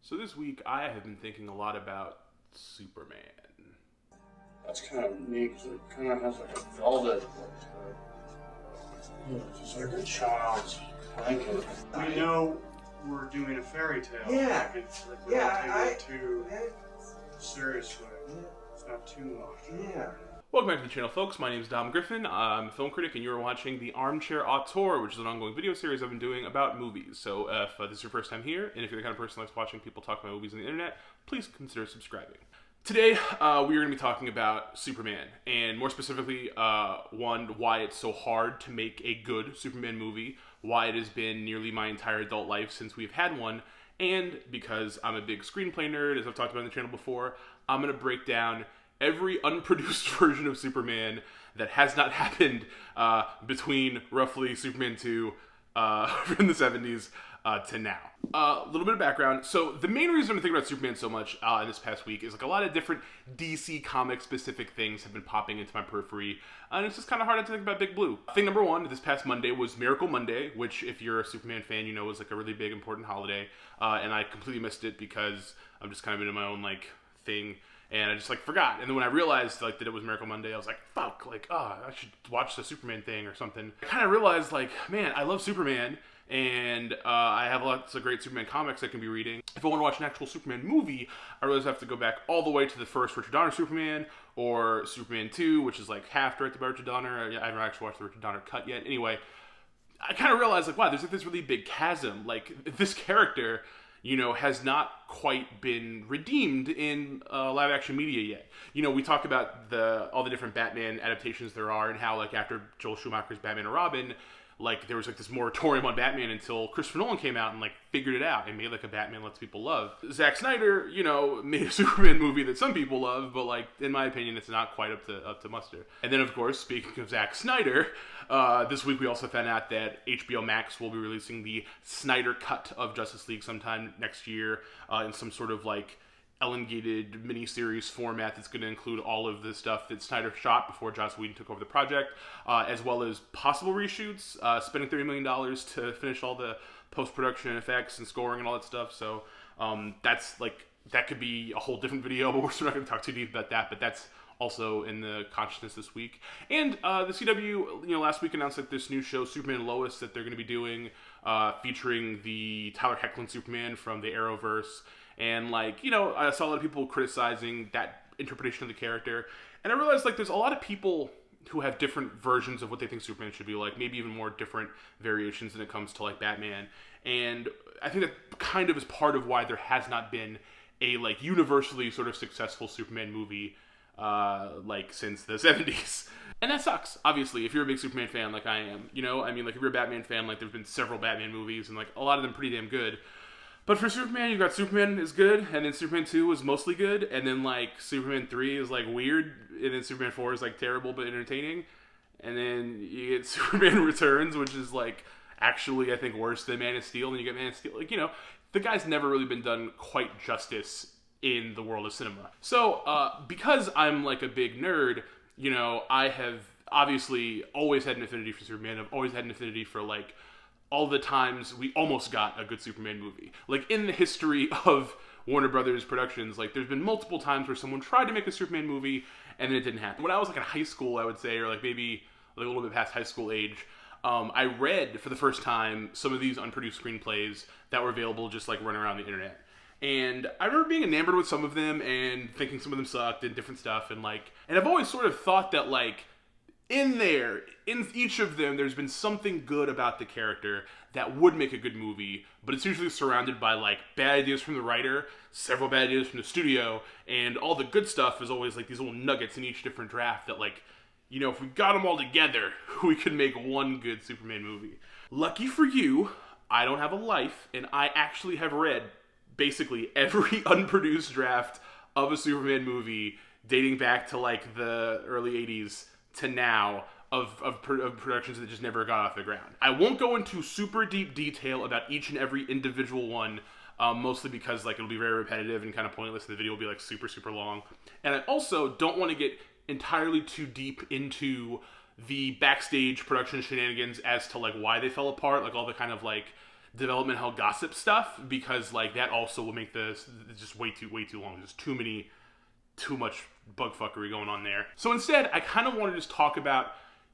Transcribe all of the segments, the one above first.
So this week I have been thinking a lot about Superman. That's kind of neat because it kind of has like a velvet, just like a child's blanket. We know we're doing a fairy tale. Yeah. We're not taking it too seriously. It's not too much. Yeah. Welcome back to the channel, folks. My name is Dom Griffin. I'm a film critic, and you're watching the Armchair Auteur, which is an ongoing video series I've been doing about movies. So if this is your first time here, and if you're the kind of person who likes watching people talk about movies on the internet, please consider subscribing. Today, we are going to be talking about Superman, and more specifically, why it's so hard to make a good Superman movie, why it has been nearly my entire adult life since we've had one, and because I'm a big screenplay nerd, as I've talked about on the channel before, I'm going to break down every unproduced version of Superman that has not happened between roughly Superman 2 from the 70s to now. A little bit of background. So the main reason I'm thinking about Superman so much in this past week is like a lot of different DC comic specific things have been popping into my periphery, and it's just kind of hard to think about Big Blue. Thing number one, this past Monday was Miracle Monday, which if you're a Superman fan, you know is like a really big important holiday, and I completely missed it because I'm just kind of into my own like thing. And I just like forgot, and then when I realized like that it was Miracle Monday, I was like, "Fuck!" Like, I should watch the Superman thing or something. I kind of realized like, man, I love Superman, and I have lots of great Superman comics I can be reading. If I want to watch an actual Superman movie, I realize I have to go back all the way to the first Richard Donner Superman or Superman 2, which is like half directed by Richard Donner. I haven't actually watched the Richard Donner cut yet. Anyway, I kind of realized like, wow, there's like this really big chasm. Like this character, you know, has not quite been redeemed in live action media yet. You know, we talk about all the different Batman adaptations there are, and how like after Joel Schumacher's Batman and Robin, like there was like this moratorium on Batman until Christopher Nolan came out and like figured it out and made like a Batman lots of people love. Zack Snyder, you know, made a Superman movie that some people love, but like in my opinion, it's not quite up to muster. And then of course, speaking of Zack Snyder, this week we also found out that HBO Max will be releasing the Snyder cut of Justice League sometime next year in some sort of like elongated miniseries format that's going to include all of the stuff that Snyder shot before Joss Whedon took over the project, as well as possible reshoots, spending $30 million to finish all the post-production effects and scoring and all that stuff. So that's like, that could be a whole different video, but we're not going to talk too deep about that, but that's also in the consciousness this week. And the CW, you know, last week announced like this new show, Superman Lois, that they're going to be doing, featuring the Tyler Hoechlin Superman from the Arrowverse. And like, you know, I saw a lot of people criticizing that interpretation of the character, and I realized like there's a lot of people who have different versions of what they think Superman should be like, maybe even more different variations when it comes to like Batman. And I think that kind of is part of why there has not been a like universally sort of successful Superman movie like since the 70s. And that sucks, obviously, if you're a big Superman fan like I am. You know, I mean, like if you're a Batman fan, like there's been several Batman movies and like a lot of them pretty damn good. But for Superman, you've got Superman is good, and then Superman 2 is mostly good, and then like Superman 3 is like weird, and then Superman 4 is like terrible but entertaining, and then you get Superman Returns, which is like actually I think worse than Man of Steel, and you get Man of Steel. Like, you know, the guy's never really been done quite justice in the world of cinema. So because I'm like a big nerd, you know, I have obviously always had an affinity for Superman. I've always had an affinity for like all the times we almost got a good Superman movie. Like in the history of Warner Brothers Productions, like there's been multiple times where someone tried to make a Superman movie and then it didn't happen. When I was like in high school, I would say, or like maybe like a little bit past high school age, I read for the first time some of these unproduced screenplays that were available just like running around the internet. And I remember being enamored with some of them and thinking some of them sucked and different stuff, and I've always sort of thought that like in each of them, there's been something good about the character that would make a good movie, but it's usually surrounded by, like, bad ideas from the writer, several bad ideas from the studio, and all the good stuff is always, like, these little nuggets in each different draft that, like, you know, if we got them all together, we could make one good Superman movie. Lucky for you, I don't have a life, and I actually have read basically every unproduced draft of a Superman movie dating back to, like, the early 80s to now of productions that just never got off the ground. I won't go into super deep detail about each and every individual one, mostly because like it'll be very repetitive and kind of pointless, and the video will be like super, super long. And I also don't want to get entirely too deep into the backstage production shenanigans as to like why they fell apart, like all the kind of like development hell gossip stuff, because like that also will make this just way too long. There's too much bugfuckery going on there. So instead, I kind of want to just talk about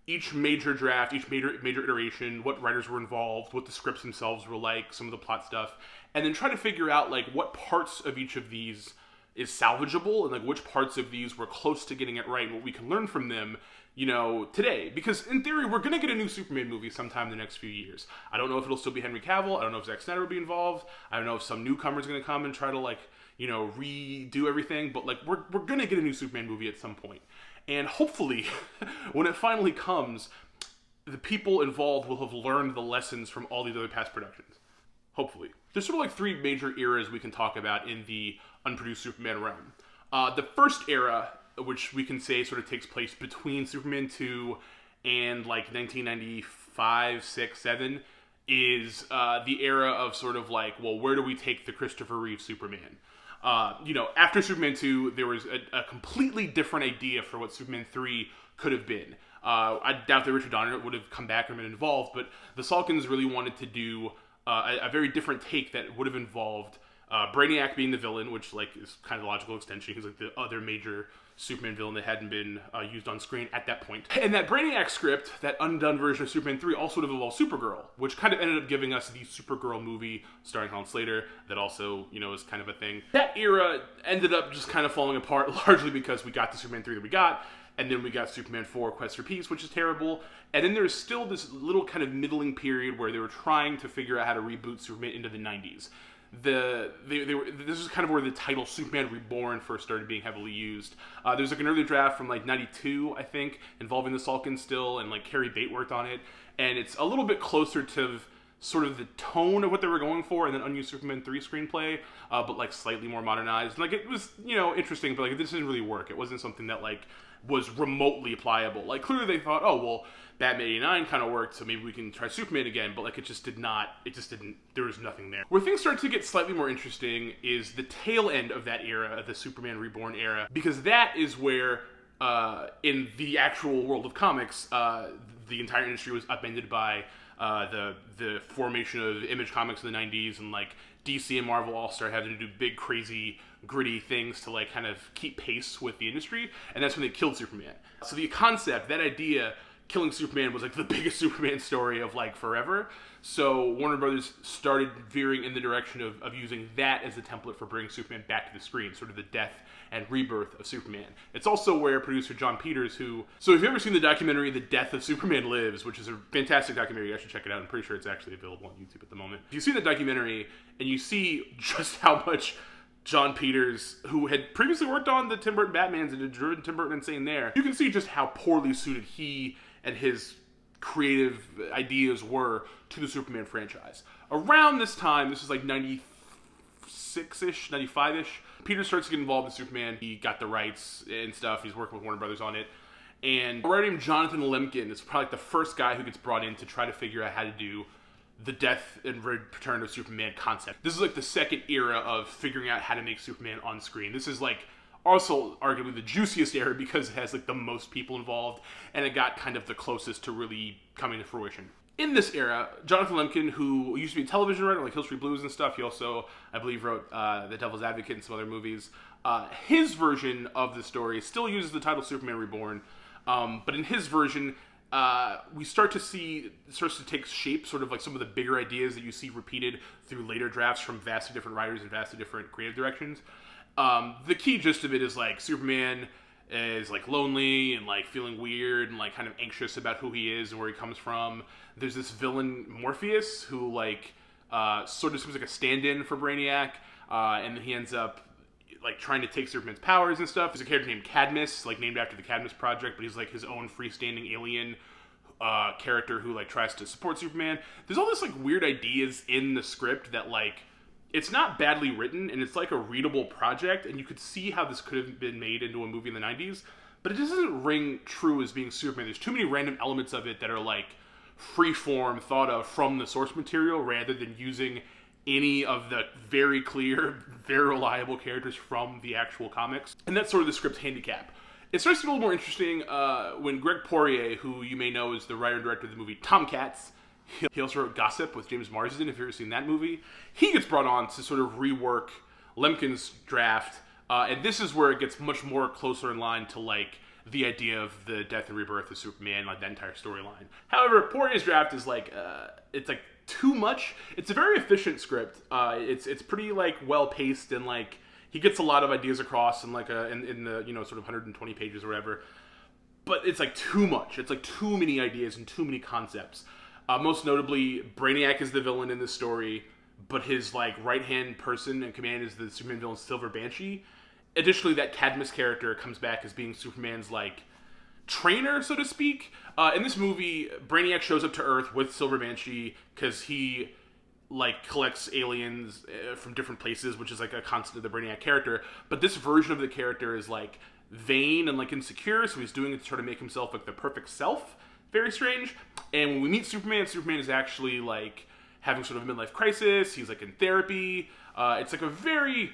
each major draft, each major iteration, what writers were involved, what the scripts themselves were like, some of the plot stuff, and then try to figure out like what parts of each of these is salvageable and like which parts of these were close to getting it right and what we can learn from them, you know, today. Because in theory, we're going to get a new Superman movie sometime in the next few years. I don't know if it'll still be Henry Cavill. I don't know if Zack Snyder will be involved. I don't know if some newcomer is going to come and try to like, you know, redo everything. But like, we're going to get a new Superman movie at some point. And hopefully, when it finally comes, the people involved will have learned the lessons from all these other past productions. Hopefully. There's sort of like three major eras we can talk about in the unproduced Superman realm. The first era, which we can say sort of takes place between Superman 2 and like 1995, 6, 7, is the era of sort of like, well, where do we take the Christopher Reeve Superman? You know, after Superman 2, there was a completely different idea for what Superman 3 could have been. I doubt that Richard Donner would have come back and been involved, but the Salkins really wanted to do a very different take that would have involved Brainiac being the villain, which like is kind of the logical extension. He's like the other major Superman villain that hadn't been used on screen at that point. And that Brainiac script, that undone version of Superman 3, also would have involved Supergirl, which kind of ended up giving us the Supergirl movie starring Helen Slater that also, you know, is kind of a thing. That era ended up just kind of falling apart largely because we got the Superman 3 that we got, and then we got Superman 4 Quest for Peace, which is terrible. And then there's still this little kind of middling period where they were trying to figure out how to reboot Superman into the 90s. This is kind of where the title Superman Reborn first started being heavily used. There's like an early draft from like 92, I think, involving the Salkins still, and like Carrie Bate worked on it. And it's a little bit closer to sort of the tone of what they were going for in an unused Superman 3 screenplay, but like slightly more modernized. Like it was, you know, interesting, but like this didn't really work. It wasn't something that like was remotely applicable. Like clearly they thought, oh, well, Batman 89 kind of worked, so maybe we can try Superman again, but like it just didn't, there was nothing there. Where things start to get slightly more interesting is the tail end of that era, the Superman Reborn era, because that is where, in the actual world of comics, the entire industry was upended by the formation of Image Comics in the 90s, and like DC and Marvel all started having to do big, crazy, gritty things to like kind of keep pace with the industry, and that's when they killed Superman. So the concept, that idea, killing Superman was like the biggest Superman story of like forever. So Warner Brothers started veering in the direction of using that as a template for bringing Superman back to the screen, sort of the death and rebirth of Superman. It's also where producer John Peters, so if you've ever seen the documentary The Death of Superman Lives, which is a fantastic documentary, you guys should check it out. I'm pretty sure it's actually available on YouTube at the moment. If you see the documentary and you see just how much John Peters, who had previously worked on the Tim Burton Batmans and had driven Tim Burton insane there, you can see just how poorly suited he and his creative ideas were to the Superman franchise. Around this time, this is like 96-ish, 95-ish, Peter starts to get involved in Superman. He got the rights and stuff. He's working with Warner Brothers on it. And a writer named Jonathan Lemkin is probably like the first guy who gets brought in to try to figure out how to do the death and return of Superman concept. This is like the second era of figuring out how to make Superman on screen. This is like also arguably the juiciest era because it has like the most people involved, and it got kind of the closest to really coming to fruition. In this era, Jonathan Lemkin, who used to be a television writer like Hill Street Blues and stuff, he also, I believe, wrote The Devil's Advocate and some other movies. His version of the story still uses the title Superman Reborn, but in his version, we start to see, it starts to take shape, sort of like some of the bigger ideas that you see repeated through later drafts from vastly different writers and vastly different creative directions. The key gist of it is like Superman is like lonely and like feeling weird and like kind of anxious about who he is and where he comes from. There's this villain Morpheus who like sort of seems like a stand-in for Brainiac, and then he ends up like trying to take Superman's powers and stuff. There's a character named Cadmus, like named after the Cadmus Project, but he's like his own freestanding alien character who like tries to support Superman. There's all this like weird ideas in the script that like, it's not badly written, and it's like a readable project, and you could see how this could have been made into a movie in the 90s, but it doesn't ring true as being Superman. There's too many random elements of it that are like freeform, thought of from the source material, rather than using any of the very clear, very reliable characters from the actual comics. And that's sort of the script's handicap. It starts to get a little more interesting when Greg Poirier, who you may know is the writer and director of the movie Tomcats, He also wrote Gossip with James Marsden, if you've ever seen that movie. He gets brought on to sort of rework Lemkin's draft, and this is where it gets much more closer in line to, like, the idea of the death and rebirth of Superman, like that entire storyline. However, Poirier's draft is like, it's like too much. It's a very efficient script. It's pretty like well paced, and like he gets a lot of ideas across in like in the sort of 120 pages or whatever. But it's like too much. It's like too many ideas and too many concepts. Most notably, Brainiac is the villain in this story, but his like right hand person in command is the Superman villain Silver Banshee. Additionally, that Cadmus character comes back as being Superman's, like, trainer, so to speak. In this movie, Brainiac shows up to Earth with Silver Banshee because he, like, collects aliens from different places, which is, like, a constant of the Brainiac character. But this version of the character is, like, vain and, like, insecure, so he's doing it to try to make himself, like, the perfect self. Very strange. And when we meet Superman, Superman is actually, like, having sort of a midlife crisis. He's, like, in therapy. It's, like, a very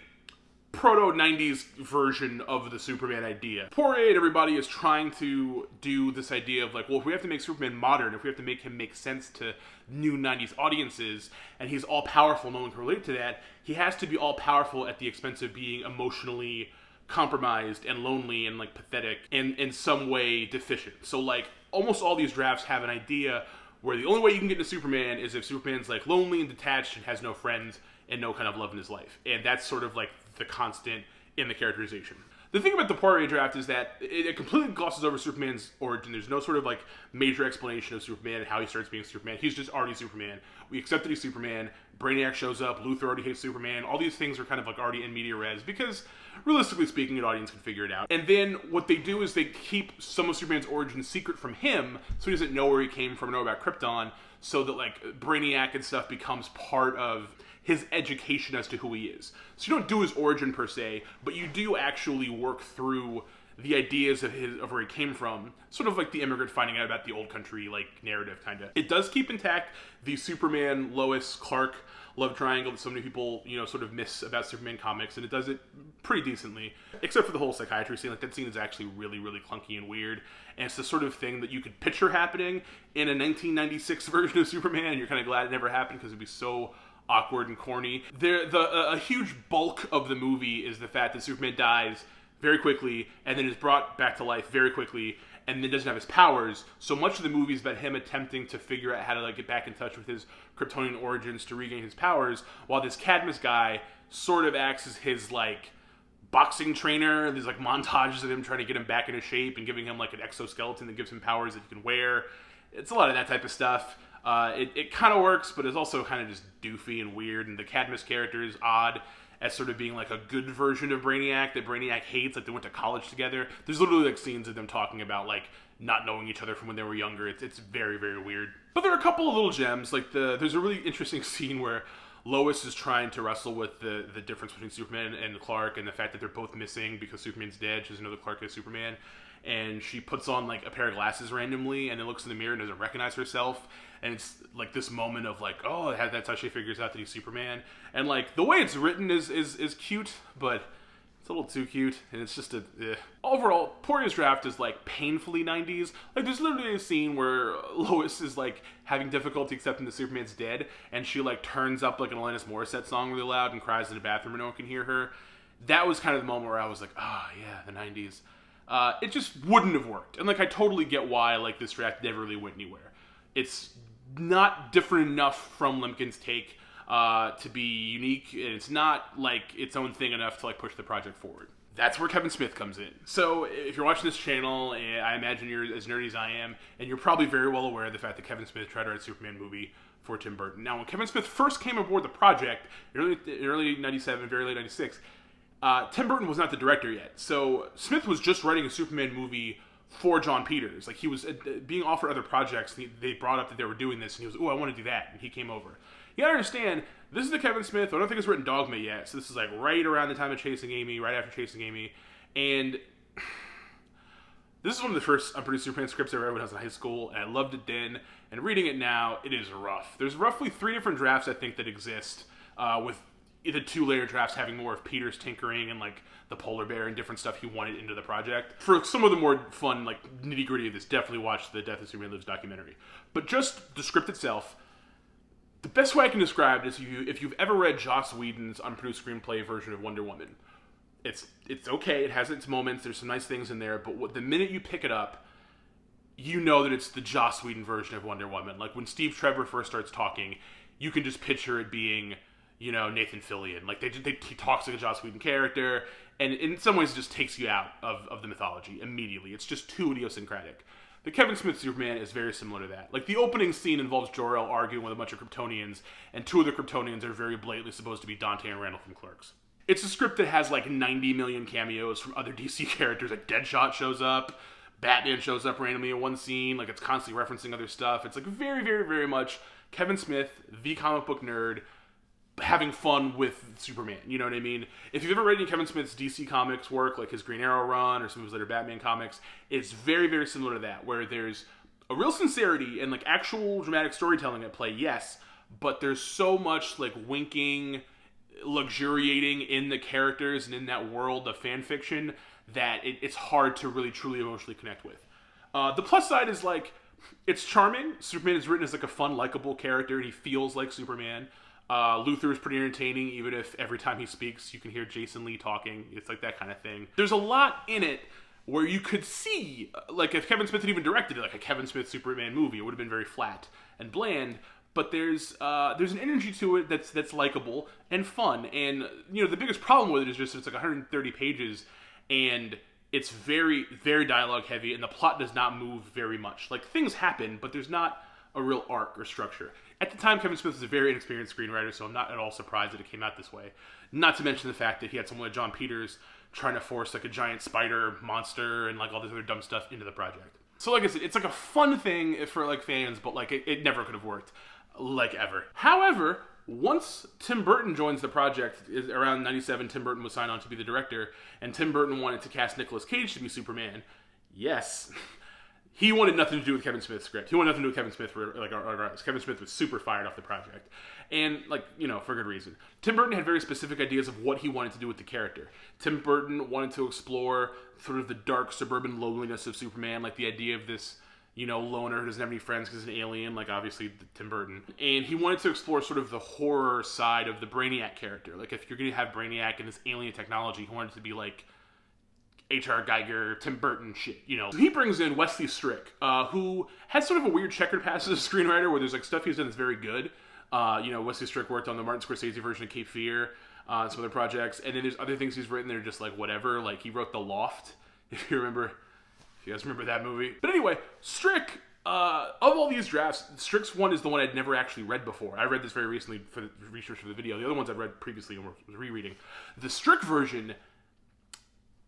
proto-90s version of the Superman idea. Poirier and everybody is trying to do this idea of like, well, if we have to make Superman modern, if we have to make him make sense to new 90s audiences, and he's all-powerful, no one can relate to that, he has to be all-powerful at the expense of being emotionally compromised and lonely and like pathetic and in some way deficient. So like, almost all these drafts have an idea where the only way you can get to Superman is if Superman's like lonely and detached and has no friends and no kind of love in his life. And that's sort of like the constant in the characterization. The thing about the Poirier draft is that it completely glosses over Superman's origin. There's no sort of like major explanation of Superman and how he starts being Superman. He's just already Superman. We accept that he's Superman. Brainiac shows up. Luthor already hates Superman. All these things are kind of like already in media res because, realistically speaking, an audience can figure it out. And then what they do is they keep some of Superman's origin secret from him, so he doesn't know where he came from, know about Krypton, so that like Brainiac and stuff becomes part of his education as to who he is. So you don't do his origin per se, but you do actually work through the ideas of where he came from, sort of like the immigrant finding out about the old country like narrative kind of. It does keep intact the Superman, Lois, Clark love triangle that so many people, sort of miss about Superman comics, and it does it pretty decently, except for the whole psychiatry scene. Like that scene is actually really, really clunky and weird, and it's the sort of thing that you could picture happening in a 1996 version of Superman, and you're kind of glad it never happened because it'd be so awkward and corny. A huge bulk of the movie is the fact that Superman dies very quickly and then is brought back to life very quickly and then doesn't have his powers. So much of the movie is about him attempting to figure out how to like get back in touch with his Kryptonian origins to regain his powers, while this Cadmus guy sort of acts as his like boxing trainer. There's like montages of him trying to get him back into shape and giving him like an exoskeleton that gives him powers that he can wear. It's a lot of that type of stuff. It kind of works, but it's also kind of just doofy and weird, and the Cadmus character is odd as sort of being like a good version of Brainiac that Brainiac hates, like they went to college together. There's literally like scenes of them talking about like not knowing each other from when they were younger. It's very, very weird. But there are a couple of little gems, like there's a really interesting scene where Lois is trying to wrestle with the difference between Superman and Clark and the fact that they're both missing because Superman's dead. She doesn't know that Clark is Superman. And she puts on like a pair of glasses randomly and then looks in the mirror and doesn't recognize herself. And it's like this moment of like, oh, that's how she figures out that he's Superman. And like the way it's written is cute, but it's a little too cute. And it's just overall, Poirier's draft is like painfully 90s. Like there's literally a scene where Lois is like having difficulty accepting that Superman's dead. And she like turns up like an Alanis Morissette song really loud and cries in the bathroom and no one can hear her. That was kind of the moment where I was like, yeah, the 90s. It just wouldn't have worked. And like I totally get why like this draft never really went anywhere. It's not different enough from Lemkin's take to be unique, and it's not like its own thing enough to like push the project forward. That's where Kevin Smith comes in. So if you're watching this channel, I imagine you're as nerdy as I am, and you're probably very well aware of the fact that Kevin Smith tried to write a Superman movie for Tim Burton. Now, when Kevin Smith first came aboard the project, in early 97, very late 96, Tim Burton was not the director yet. So Smith was just writing a Superman movie for John Peters. Like he was being offered other projects, and they brought up that they were doing this, and he was, I want to do that, and he came over. You gotta understand, this is the Kevin Smith, I don't think it's written Dogma yet, so this is like right around the time of Chasing Amy, right after Chasing Amy, and this is one of the first unproduced Superman scripts I read when I was in high school, and I loved it then, and reading it now, it is rough. There's roughly 3 different drafts I think that exist, with the 2-layer drafts having more of Peters tinkering and like the polar bear and different stuff he wanted into the project. For some of the more fun, like nitty gritty of this, definitely watch the Death of Superman Lives documentary. But just the script itself, The best way I can describe it is if you've ever read Joss Whedon's unproduced screenplay version of Wonder Woman. It's okay, it has its moments, there's some nice things in there, but the minute you pick it up, you know that it's the Joss Whedon version of Wonder Woman. Like, when Steve Trevor first starts talking, you can just picture it being, you know, Nathan Fillion. Like, he talks like a Joss Whedon character, and in some ways it just takes you out of the mythology immediately. It's just too idiosyncratic. The Kevin Smith Superman is very similar to that. Like, the opening scene involves Jor-El arguing with a bunch of Kryptonians, and two of the Kryptonians are very blatantly supposed to be Dante and Randall from Clerks. It's a script that has like 90 million cameos from other DC characters. Like, Deadshot shows up, Batman shows up randomly in one scene, like, it's constantly referencing other stuff. It's like very, very, very much Kevin Smith, the comic book nerd, having fun with Superman, you know what I mean? If you've ever read any Kevin Smith's DC Comics work, like his Green Arrow run or some of his later Batman comics, it's very, very similar to that, where there's a real sincerity and like actual dramatic storytelling at play, yes, but there's so much like winking, luxuriating in the characters and in that world of fan fiction that it's hard to really truly emotionally connect with. The plus side is like, it's charming. Superman is written as like a fun, likable character, and he feels like Superman. Luthor is pretty entertaining, even if every time he speaks you can hear Jason Lee talking. It's like that kind of thing. There's a lot in it where you could see, like, if Kevin Smith had even directed it, like a Kevin Smith Superman movie, it would have been very flat and bland. But there's an energy to it that's likable and fun. And, you know, the biggest problem with it is just it's like 130 pages, and it's very, very dialogue heavy, and the plot does not move very much. Like, things happen, but there's not a real arc or structure. At the time, Kevin Smith was a very inexperienced screenwriter, so I'm not at all surprised that it came out this way. Not to mention the fact that he had someone like John Peters trying to force like a giant spider monster and like all this other dumb stuff into the project. So like I said, it's like a fun thing for like fans, but like it never could have worked, like, ever. However, once Tim Burton joins the project, around 97, Tim Burton was signed on to be the director, and Tim Burton wanted to cast Nicolas Cage to be Superman. Yes. He wanted nothing to do with Kevin Smith's script. He wanted nothing to do with Kevin Smith. Kevin Smith was super fired off the project. And, like, you know, for good reason. Tim Burton had very specific ideas of what he wanted to do with the character. Tim Burton wanted to explore sort of the dark suburban loneliness of Superman, like the idea of this, you know, loner who doesn't have any friends because he's an alien, like, obviously, Tim Burton. And he wanted to explore sort of the horror side of the Brainiac character. Like, if you're going to have Brainiac and this alien technology, he wanted it to be, like, H.R. Geiger, Tim Burton shit, you know. So he brings in Wesley Strick, who has sort of a weird checkered past as a screenwriter, where there's, like, stuff he's done that's very good. You know, Wesley Strick worked on the Martin Scorsese version of Cape Fear, some other projects, and then there's other things he's written that are just, like, whatever. Like, he wrote The Loft, if you guys remember that movie. But anyway, Strick, of all these drafts, Strick's one is the one I'd never actually read before. I read this very recently for the research for the video. The other ones I'd read previously and was rereading. The Strick version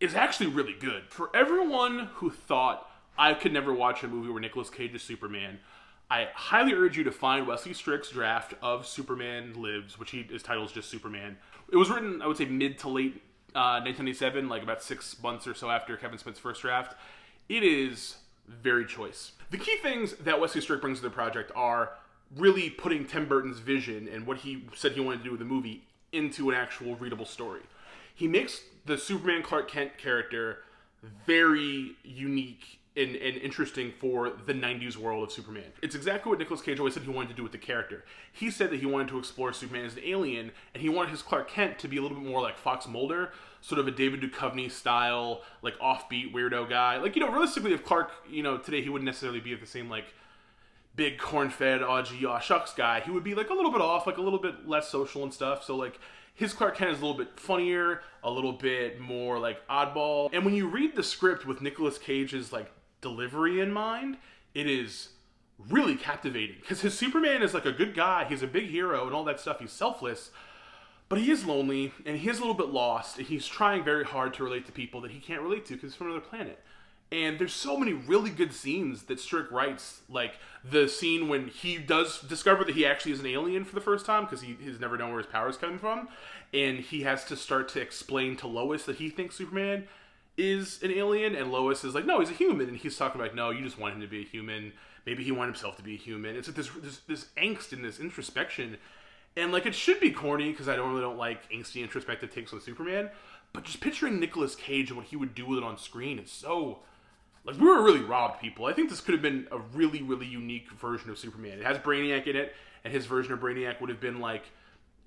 is actually really good. For everyone who thought I could never watch a movie where Nicolas Cage is Superman, I highly urge you to find Wesley Strick's draft of Superman Lives, which his title is just Superman. It was written, I would say, mid to late 1997, like about 6 months or so after Kevin Smith's first draft. It is very choice. The key things that Wesley Strick brings to the project are really putting Tim Burton's vision and what he said he wanted to do with the movie into an actual readable story. He makes the Superman Clark Kent character very unique and interesting for the 90s world of Superman. It's exactly what Nicolas Cage always said he wanted to do with the character. He said that he wanted to explore Superman as an alien, and he wanted his Clark Kent to be a little bit more like Fox Mulder, sort of a David Duchovny style, like offbeat weirdo guy. Like, you know, realistically, if Clark, you know, today he wouldn't necessarily be the same, like, big corn-fed, gee, shucks guy. He would be, like, a little bit off, like, a little bit less social and stuff. So, like, his Clark Kent is a little bit funnier, a little bit more, like, oddball. And when you read the script with Nicolas Cage's, like, delivery in mind, it is really captivating. Because his Superman is, like, a good guy. He's a big hero and all that stuff. He's selfless. But he is lonely, and he is a little bit lost, and he's trying very hard to relate to people that he can't relate to because he's from another planet. And there's so many really good scenes that Strick writes, like the scene when he does discover that he actually is an alien for the first time because he's never known where his powers come from, and he has to start to explain to Lois that he thinks Superman is an alien, and Lois is like, no, he's a human, and he's talking about, no, you just want him to be a human, maybe he wanted himself to be a human. It's like this angst and this introspection, and like it should be corny because I really don't like angsty introspective takes on Superman, but just picturing Nicolas Cage and what he would do with it on screen is so... Like, we were really robbed, people. I think this could have been a really, really unique version of Superman. It has Brainiac in it, and his version of Brainiac would have been like,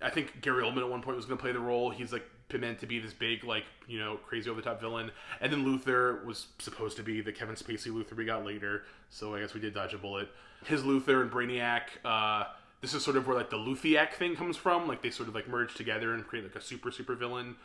I think Gary Oldman at one point was going to play the role. He's like meant to be this big, like, you know, crazy over the top villain. And then Luthor was supposed to be the Kevin Spacey Luthor we got later. So I guess we did dodge a bullet. His Luthor and Brainiac, this is sort of where like the Luthiac thing comes from. Like they sort of like merge together and create like a super villain.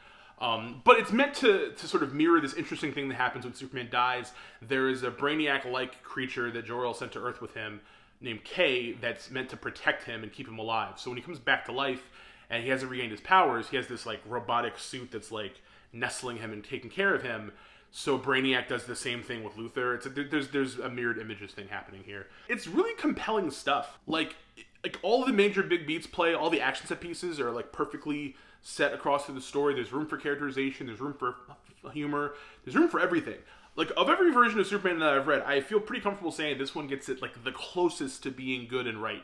But it's meant to sort of mirror this interesting thing that happens when Superman dies. There is a Brainiac-like creature that Jor-El sent to Earth with him named K that's meant to protect him and keep him alive. So when he comes back to life and he hasn't regained his powers, he has this like robotic suit that's like nestling him and taking care of him. So Brainiac does the same thing with Luthor. There's a mirrored images thing happening here. It's really compelling stuff. Like all of the major big beats play, all the action set pieces are like perfectly set across through the story. There's room for characterization, there's room for humor, there's room for everything. Like, of every version of Superman that I've read, I feel pretty comfortable saying this one gets it like the closest to being good and right.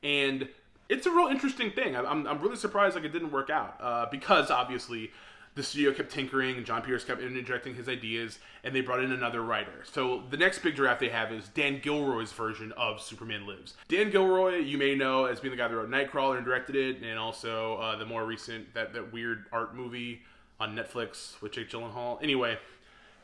And it's a real interesting thing. I'm really surprised like it didn't work out because obviously the studio kept tinkering and John Pierce kept interjecting his ideas, and they brought in another writer. So the next big draft they have is Dan Gilroy's version of Superman Lives. Dan Gilroy, you may know as being the guy that wrote Nightcrawler and directed it, and also the more recent, that weird art movie on Netflix with Jake Gyllenhaal. Anyway,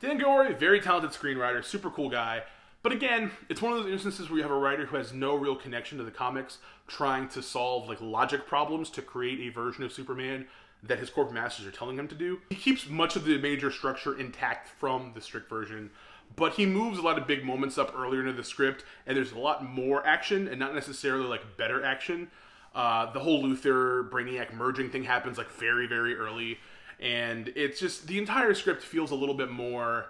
Dan Gilroy, very talented screenwriter, super cool guy. But again, it's one of those instances where you have a writer who has no real connection to the comics, trying to solve like logic problems to create a version of Superman that his corporate masters are telling him to do. He keeps much of the major structure intact from the Strick version, but he moves a lot of big moments up earlier into the script, and there's a lot more action, and not necessarily like better action. The whole Luthor Brainiac merging thing happens like very, very early, and it's just, the entire script feels a little bit more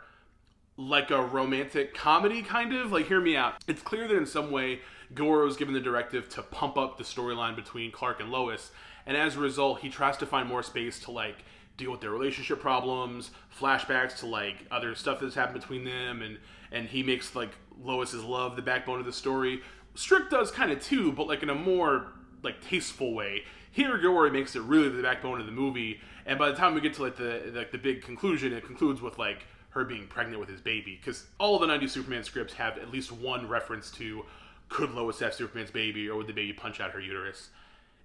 like a romantic comedy, kind of. Like, hear me out. It's clear that in some way, Gilroy was given the directive to pump up the storyline between Clark and Lois, and as a result, he tries to find more space to, like, deal with their relationship problems, flashbacks to, like, other stuff that's happened between them, and he makes, like, Lois's love the backbone of the story. Strick does kind of too, but, like, in a more, like, tasteful way. Here, Gilroy makes it really the backbone of the movie, and by the time we get to, like, the big conclusion, it concludes with, like, her being pregnant with his baby, because all of the 90s Superman scripts have at least one reference to, could Lois have Superman's baby, or would the baby punch out her uterus?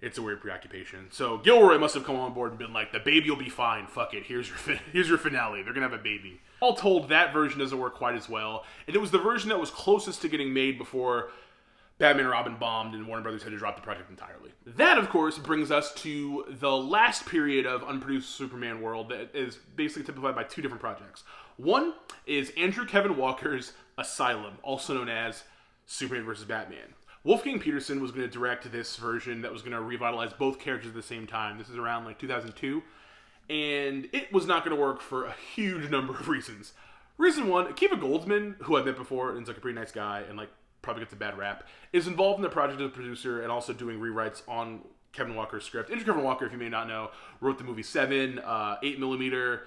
It's a weird preoccupation. So Gilroy must have come on board and been like, the baby will be fine, fuck it, here's your finale, they're gonna have a baby. All told, that version doesn't work quite as well, and it was the version that was closest to getting made before Batman and Robin bombed and Warner Brothers had to drop the project entirely. That, of course, brings us to the last period of unproduced Superman world that is basically typified by two different projects. One is Andrew Kevin Walker's Asylum, also known as Superman vs. Batman. Wolfgang Peterson was going to direct this version that was going to revitalize both characters at the same time. This is around like 2002. And it was not going to work for a huge number of reasons. Reason one, Akiva Goldsman, who I've met before and is like a pretty nice guy and like probably gets a bad rap, is involved in the project as a producer and also doing rewrites on Kevin Walker's script. Andrew Kevin Walker, if you may not know, wrote the movie Seven, 8mm.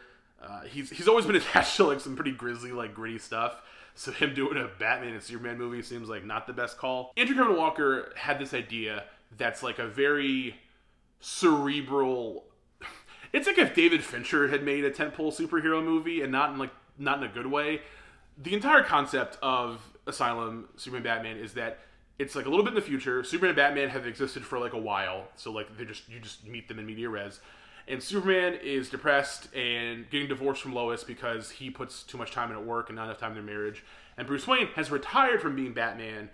He's always been attached to like some pretty grisly, like gritty stuff. So him doing a Batman and Superman movie seems like not the best call. Andrew Kevin Walker had this idea that's like a very cerebral. It's like if David Fincher had made a tentpole superhero movie, and not in a good way. The entire concept of Asylum, Superman, Batman is that it's like a little bit in the future. Superman and Batman have existed for like a while, so like you just meet them in media res. And Superman is depressed and getting divorced from Lois because he puts too much time in at work and not enough time in their marriage. And Bruce Wayne has retired from being Batman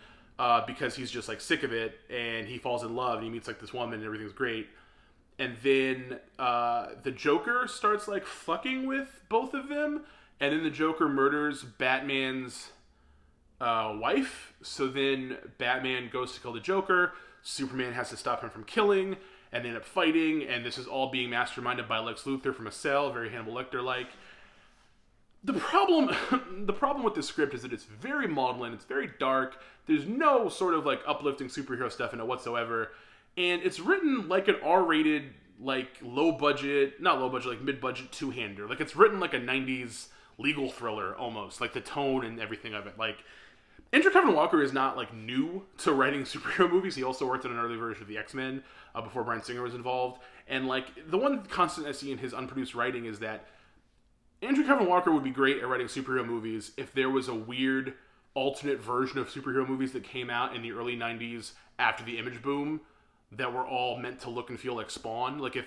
because he's just like sick of it, and he falls in love and he meets like this woman and everything's great. And then the Joker starts like fucking with both of them, and then the Joker murders Batman's wife. So then Batman goes to kill the Joker. Superman has to stop him from killing, and they end up fighting, and this is all being masterminded by Lex Luthor from a cell, very Hannibal Lecter-like. The problem with this script is that it's very maudlin, it's very dark, there's no sort of like uplifting superhero stuff in it whatsoever, and it's written like an R-rated, like like mid-budget two-hander. Like it's written like a 90s legal thriller almost, like the tone and everything of it. Like, Andrew Kevin Walker is not like new to writing superhero movies. He also worked on an early version of the X-Men before Bryan Singer was involved. And like the one constant I see in his unproduced writing is that Andrew Kevin Walker would be great at writing superhero movies if there was a weird alternate version of superhero movies that came out in the early 90s after the image boom that were all meant to look and feel like Spawn. Like,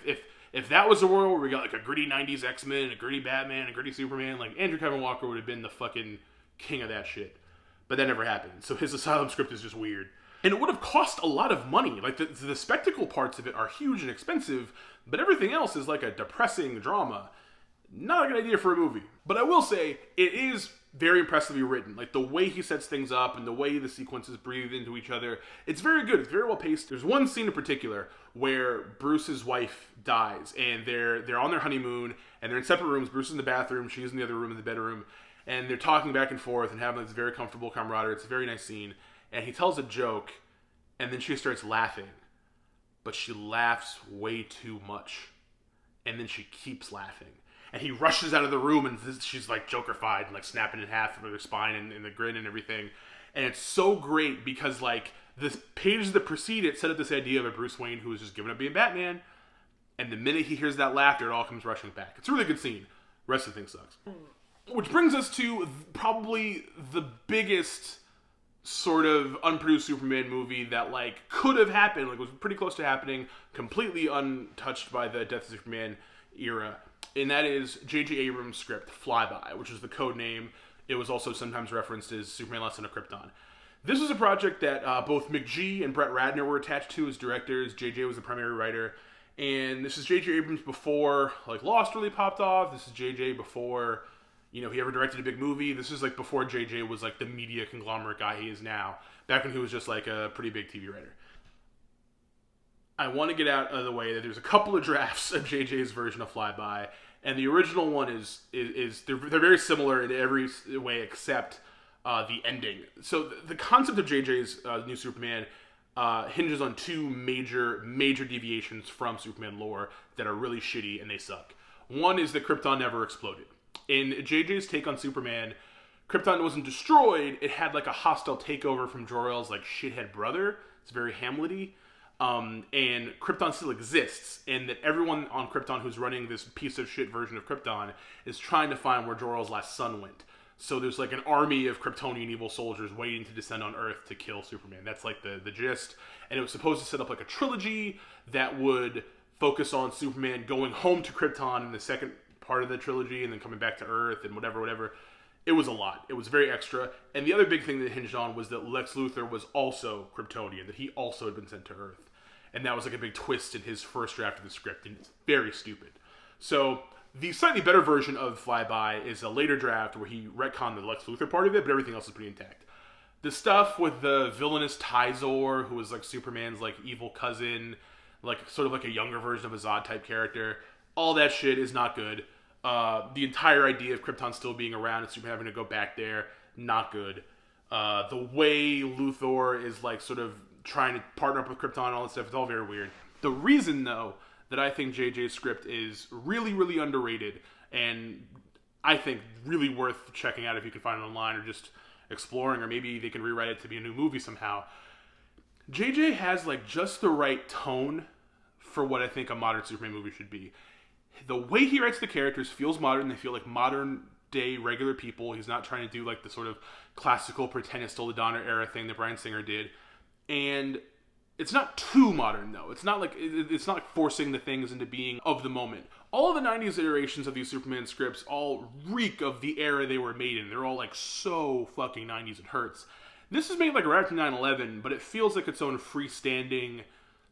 if that was a world where we got like a gritty 90s X-Men, a gritty Batman, a gritty Superman, like Andrew Kevin Walker would have been the fucking king of that shit. But that never happened. So his Asylum script is just weird. And it would have cost a lot of money. Like, the spectacle parts of it are huge and expensive, but everything else is like a depressing drama. Not a good idea for a movie. But I will say, it is very impressively written. Like, the way he sets things up and the way the sequences breathe into each other, it's very good. It's very well paced. There's one scene in particular where Bruce's wife dies, and they're on their honeymoon, and they're in separate rooms. Bruce is in the bathroom, she's in the other room in the bedroom, and they're talking back and forth and having this very comfortable camaraderie. It's a very nice scene. And he tells a joke, and then she starts laughing. But she laughs way too much. And then she keeps laughing. And he rushes out of the room, and she's like Joker-fied and like snapping in half with her spine and the grin and everything. And it's so great because like the pages that precede it set up this idea of a Bruce Wayne who is just giving up being Batman. And the minute he hears that laughter, it all comes rushing back. It's a really good scene. The rest of the thing sucks. Which brings us to probably the biggest sort of unproduced Superman movie that like could have happened, like was pretty close to happening, completely untouched by the Death of Superman era. And that is J.J. Abrams' script, Flyby, which is the code name. It was also sometimes referenced as Superman Last Son of Krypton. This was a project that both McG and Brett Ratner were attached to as directors. J.J. was the primary writer. And this is J.J. Abrams before like Lost really popped off. This is J.J. before, you know, he ever directed a big movie. This is like before J.J. was like the media conglomerate guy he is now. Back when he was just like a pretty big TV writer. I want to get out of the way that there's a couple of drafts of J.J.'s version of Flyby, and the original one is they're very similar in every way except the ending. So the concept of J.J.'s new Superman hinges on two major deviations from Superman lore that are really shitty and they suck. One is that Krypton never exploded. In J.J.'s take on Superman, Krypton wasn't destroyed. It had like a hostile takeover from Jor-El's like shithead brother. It's very Hamlet-y. And Krypton still exists, and that everyone on Krypton who's running this piece of shit version of Krypton is trying to find where Jor-El's last son went. So there's like an army of Kryptonian evil soldiers waiting to descend on Earth to kill Superman. That's like the gist. And it was supposed to set up like a trilogy that would focus on Superman going home to Krypton in the second part of the trilogy and then coming back to Earth and whatever. It was a lot. It was very extra. And the other big thing that it hinged on was that Lex Luthor was also Kryptonian, that he also had been sent to Earth. And that was like a big twist in his first draft of the script, and it's very stupid. So the slightly better version of Flyby is a later draft where he retconned the Lex Luthor part of it, but everything else is pretty intact. The stuff with the villainous Tyzor, who was like Superman's like evil cousin, like sort of like a younger version of a Zod type character, all that shit is not good. The entire idea of Krypton still being around and Superman having to go back there, not good. The way Luthor is like sort of trying to partner up with Krypton and all that stuff, it's all very weird. The reason, though, that I think JJ's script is really, really underrated and I think really worth checking out if you can find it online or just exploring, or maybe they can rewrite it to be a new movie somehow. JJ has like just the right tone for what I think a modern Superman movie should be. The way he writes the characters feels modern. They feel like modern day regular people. He's not trying to do like the sort of classical pretend it's still the Donner era thing that Bryan Singer did. And it's not too modern, though. It's not like it's not forcing the things into being of the moment. All of the 90s iterations of these Superman scripts all reek of the era they were made in. They're all like so fucking 90s, it hurts. This is made like right after 9/11, but it feels like its own freestanding,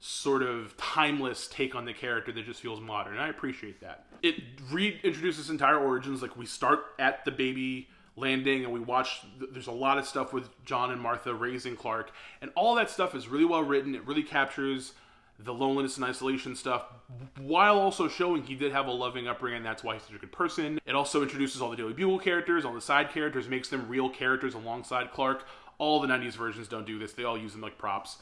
sort of timeless take on the character that just feels modern. And I appreciate that. It reintroduces entire origins. Like we start at the baby landing and we watch, there's a lot of stuff with John and Martha raising Clark, and all that stuff is really well written. It really captures the loneliness and isolation stuff while also showing he did have a loving upbringing. That's why he's such a good person. It also introduces all the Daily Bugle characters, all the side characters, makes them real characters alongside Clark. All the 90s versions don't do this. They all use them like props.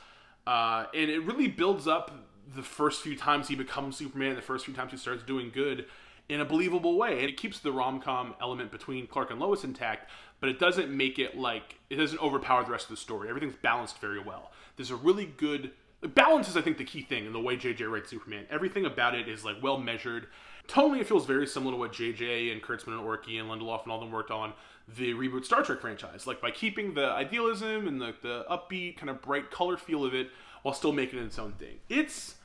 And it really builds up the first few times he becomes Superman, the first few times he starts doing good, in a believable way. And it keeps the rom-com element between Clark and Lois intact, but it doesn't make it like, it doesn't overpower the rest of the story. Everything's balanced very well. There's a really good, balance is I think the key thing in the way JJ writes Superman. Everything about it is like well measured. Tonally, it feels very similar to what JJ and Kurtzman and Orky and Lindelof and all them worked on the reboot Star Trek franchise. Like, by keeping the idealism and the upbeat, kind of bright color feel of it while still making it its own thing. It's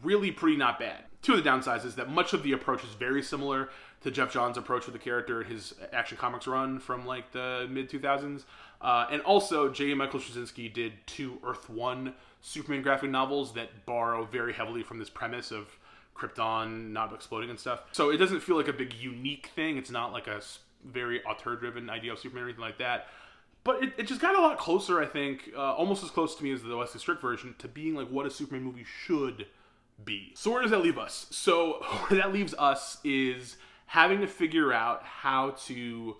really pretty not bad. Two of the downsides is that much of the approach is very similar to Jeff Johns' approach with the character in his Action Comics run from like the mid-2000s. And also, J. Michael Straczynski did 2 Earth 1 Superman graphic novels that borrow very heavily from this premise of Krypton not exploding and stuff. So it doesn't feel like a big unique thing. It's not like a very auteur-driven idea of Superman or anything like that. But it just got a lot closer, I think, almost as close to me as the Wesley Strick version, to being like what a Superman movie should be. So where does that leave us? So where that leaves us is having to figure out how to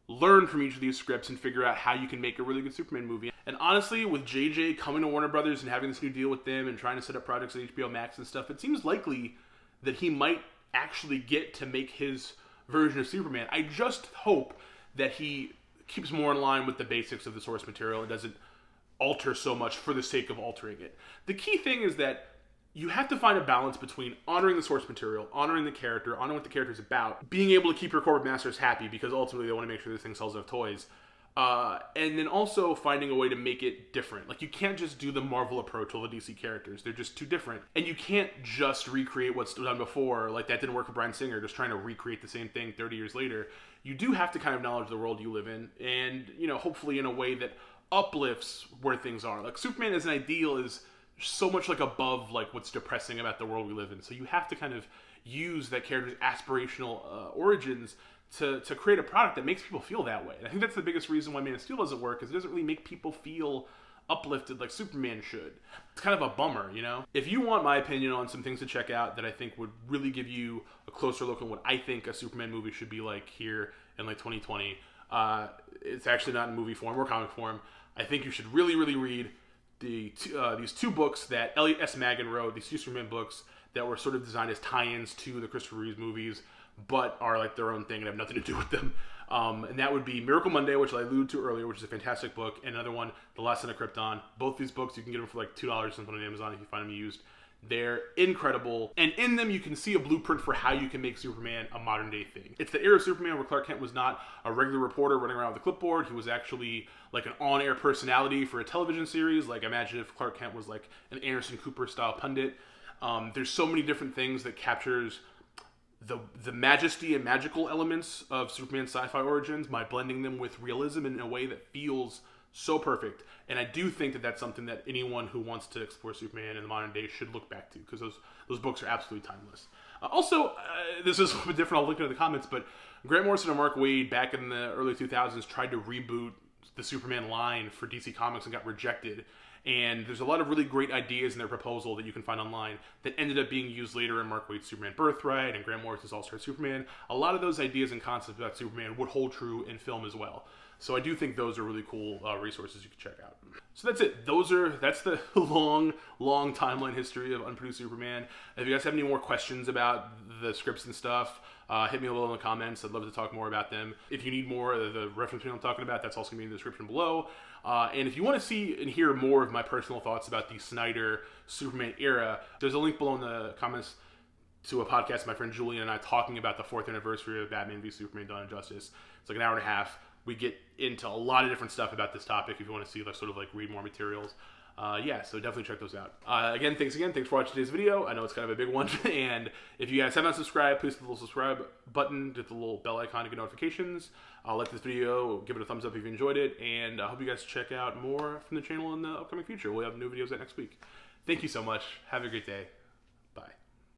learn from each of these scripts and figure out how you can make a really good Superman movie. And honestly, with JJ coming to Warner Brothers and having this new deal with them and trying to set up projects at HBO Max and stuff, it seems likely that he might actually get to make his version of Superman. I just hope that he keeps more in line with the basics of the source material and doesn't alter so much for the sake of altering it. The key thing is that you have to find a balance between honoring the source material, honoring the character, honoring what the character is about, being able to keep your corporate masters happy because ultimately they want to make sure this thing sells enough toys, and then also finding a way to make it different. Like, you can't just do the Marvel approach with the DC characters. They're just too different. And you can't just recreate what's done before. Like, that didn't work for Bryan Singer, just trying to recreate the same thing 30 years later. You do have to kind of acknowledge the world you live in and, you know, hopefully in a way that uplifts where things are. Like, Superman as an ideal is so much like above like what's depressing about the world we live in. So you have to kind of use that character's aspirational origins to create a product that makes people feel that way. And I think that's the biggest reason why Man of Steel doesn't work, is it doesn't really make people feel uplifted like Superman should. It's kind of a bummer, you know? If you want my opinion on some things to check out that I think would really give you a closer look at what I think a Superman movie should be like here in like 2020, it's actually not in movie form or comic form. I think you should really, really read these 2 books that Elliot S. Maggin wrote, these 2 Superman books that were sort of designed as tie-ins to the Christopher Reeve movies, but are like their own thing and have nothing to do with them. And that would be Miracle Monday, which I alluded to earlier, which is a fantastic book, and another one, The Last Son of Krypton. Both these books, you can get them for like $2 something on Amazon if you find them used. They're incredible, and in them you can see a blueprint for how you can make Superman a modern day thing. It's the era of Superman where Clark Kent was not a regular reporter running around with a clipboard. He was actually like an on-air personality for a television series. Like, imagine if Clark Kent was like an Anderson Cooper style pundit. There's so many different things that captures the majesty and magical elements of Superman's sci-fi origins by blending them with realism in a way that feels so perfect. And I do think that that's something that anyone who wants to explore Superman in the modern day should look back to, because those books are absolutely timeless. This is a little bit different, I'll look into the comments, but Grant Morrison and Mark Waid back in the early 2000s tried to reboot the Superman line for DC Comics and got rejected. And there's a lot of really great ideas in their proposal that you can find online that ended up being used later in Mark Waid's Superman Birthright and Grant Morrison's All-Star Superman. A lot of those ideas and concepts about Superman would hold true in film as well. So I do think those are really cool resources you can check out. So that's it. That's the long timeline history of unproduced Superman. If you guys have any more questions about the scripts and stuff, hit me below in the comments. I'd love to talk more about them. If you need more of the reference material I'm talking about, that's also going to be in the description below. And if you want to see and hear more of my personal thoughts about the SNYDER Superman era, there's a link below in the comments to a podcast my friend Julian and I talking about the 4th anniversary of Batman v Superman: Dawn of Justice. It's like an hour and a half. We get into a lot of different stuff about this topic if you want to see, like, sort of like read more materials. So definitely check those out. Thanks for watching today's video. I know it's kind of a big one. And if you guys have not subscribed, please hit the little subscribe button, hit the little bell icon to get notifications. Like this video, give it a thumbs up if you enjoyed it, and I hope you guys check out more from the channel in the upcoming future. We'll have new videos out next week. Thank you so much. Have a great day.